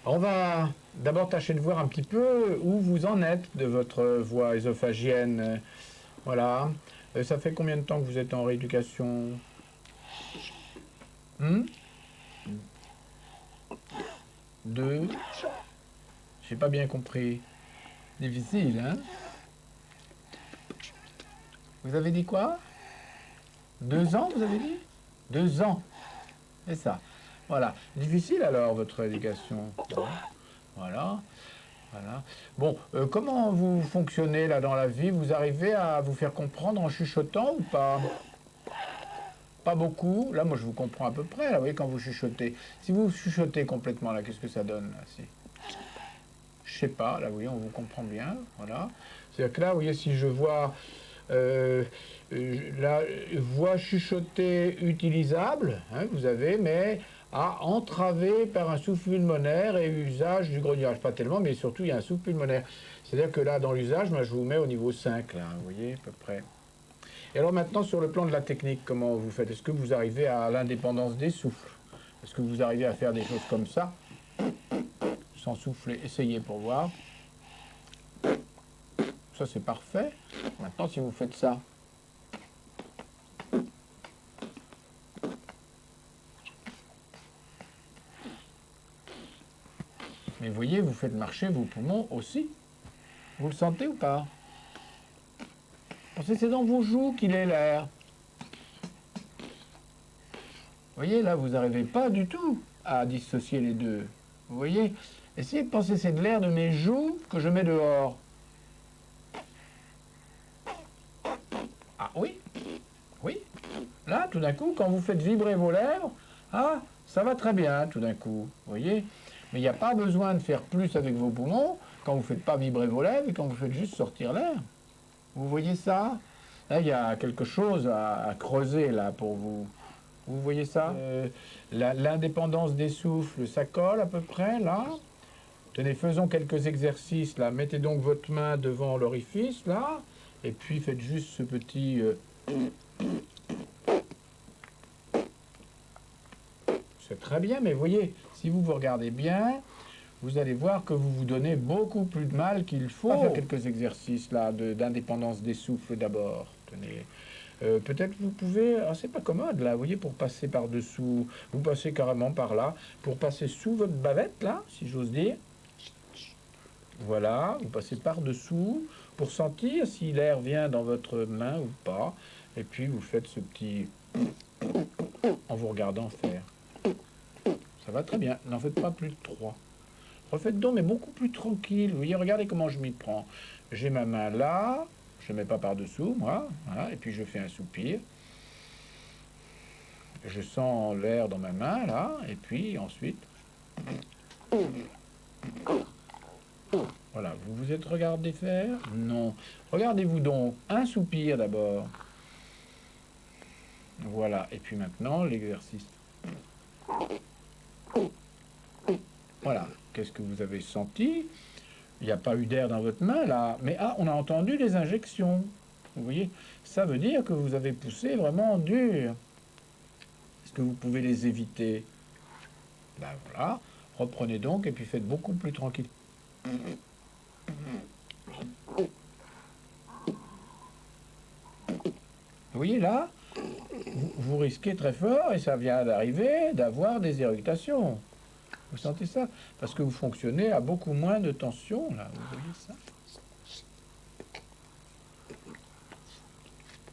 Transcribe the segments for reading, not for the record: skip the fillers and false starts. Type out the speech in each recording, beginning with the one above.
On va d'abord tâcher de voir un petit peu où vous en êtes de votre voie ésophagienne. Voilà. Ça fait combien de temps que vous êtes en rééducation? Hmm. Deux. J'ai pas bien compris. Difficile, hein? Vous avez dit quoi? 2 ans, vous avez dit? 2 ans. C'est ça. Voilà. Difficile alors, votre éducation. Bon. Voilà. Voilà. Bon, comment vous fonctionnez là dans la vie? Vous arrivez à vous faire comprendre en chuchotant ou pas? Pas beaucoup. Là, moi, je vous comprends à peu près. Là, vous voyez, quand vous chuchotez. Si vous chuchotez complètement, là, qu'est-ce que ça donne là, si... Je sais pas. Là, vous voyez, on vous comprend bien. Voilà. C'est-à-dire que là, vous voyez, si je vois euh, la voix chuchotée utilisable, hein, vous avez, mais à entraver par un souffle pulmonaire et usage du grognage. Pas tellement, mais surtout, il y a un souffle pulmonaire. C'est-à-dire que là, dans l'usage, moi, je vous mets au niveau 5, là, vous voyez, à peu près. Et alors maintenant, sur le plan de la technique, comment vous faites? Est-ce que vous arrivez à l'indépendance des souffles? Est-ce que vous arrivez à faire des choses comme ça, sans souffler? Essayez pour voir. Ça, c'est parfait. Maintenant, si vous faites ça, mais vous voyez, vous faites marcher vos poumons aussi. Vous le sentez ou pas? Pensez, c'est dans vos joues qu'il est l'air. Vous voyez, là, vous n'arrivez pas du tout à dissocier les deux. Vous voyez? Essayez de penser, c'est de l'air de mes joues que je mets dehors. Ah oui, oui. Là, tout d'un coup, quand vous faites vibrer vos lèvres, ah, ça va très bien, tout d'un coup. Vous voyez? Mais il n'y a pas besoin de faire plus avec vos poumons quand vous ne faites pas vibrer vos lèvres et quand vous faites juste sortir l'air. Vous voyez ça? Là, il y a quelque chose à creuser, là, pour vous. Vous voyez ça? L'indépendance des souffles, ça colle à peu près, là. Tenez, faisons quelques exercices, là. Mettez donc votre main devant l'orifice, là. Et puis, faites juste ce petit... c'est très bien, mais voyez, si vous vous regardez bien, vous allez voir que vous vous donnez beaucoup plus de mal qu'il faut. On va faire quelques exercices, là, d'indépendance des souffles d'abord. Tenez. Peut-être vous pouvez, ah, c'est pas commode là, vous voyez, pour passer par-dessous, vous passez carrément par là, pour passer sous votre bavette là, si j'ose dire. Voilà, vous passez par-dessous pour sentir si l'air vient dans votre main ou pas. Et puis vous faites ce petit en vous regardant faire. Ça va très bien, n'en faites pas plus de 3. Refaites donc, mais beaucoup plus tranquille. Vous voyez, regardez comment je m'y prends. J'ai ma main là, je ne mets pas par-dessous, moi, voilà, et puis je fais un soupir. Je sens l'air dans ma main, là, et puis ensuite... Voilà, vous vous êtes regardé faire? Non. Regardez-vous donc, un soupir d'abord. Voilà, et puis maintenant, l'exercice. Voilà, qu'est-ce que vous avez senti? Il n'y a pas eu d'air dans votre main, là, mais ah, on a entendu les injections. Vous voyez, ça veut dire que vous avez poussé vraiment dur. Est-ce que vous pouvez les éviter? Ben voilà, reprenez donc et puis faites beaucoup plus tranquille. Vous voyez là, vous risquez très fort, et ça vient d'arriver, d'avoir des irritations. Vous sentez ça? Parce que vous fonctionnez à beaucoup moins de tension, là, vous voyez ça?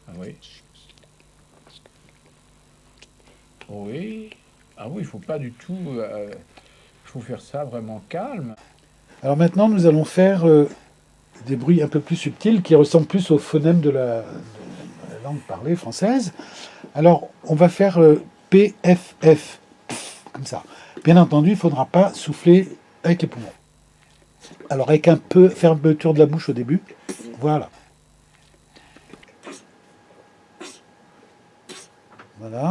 Ah oui. Oui. Ah oui, il faut pas du tout... il faut faire ça vraiment calme. Alors maintenant, nous allons faire des bruits un peu plus subtils qui ressemblent plus au phonème de la langue parlée française. Alors, on va faire PFF, comme ça. Bien entendu, il ne faudra pas souffler avec les poumons. Alors, avec un peu fermeture de la bouche au début. Voilà. Voilà.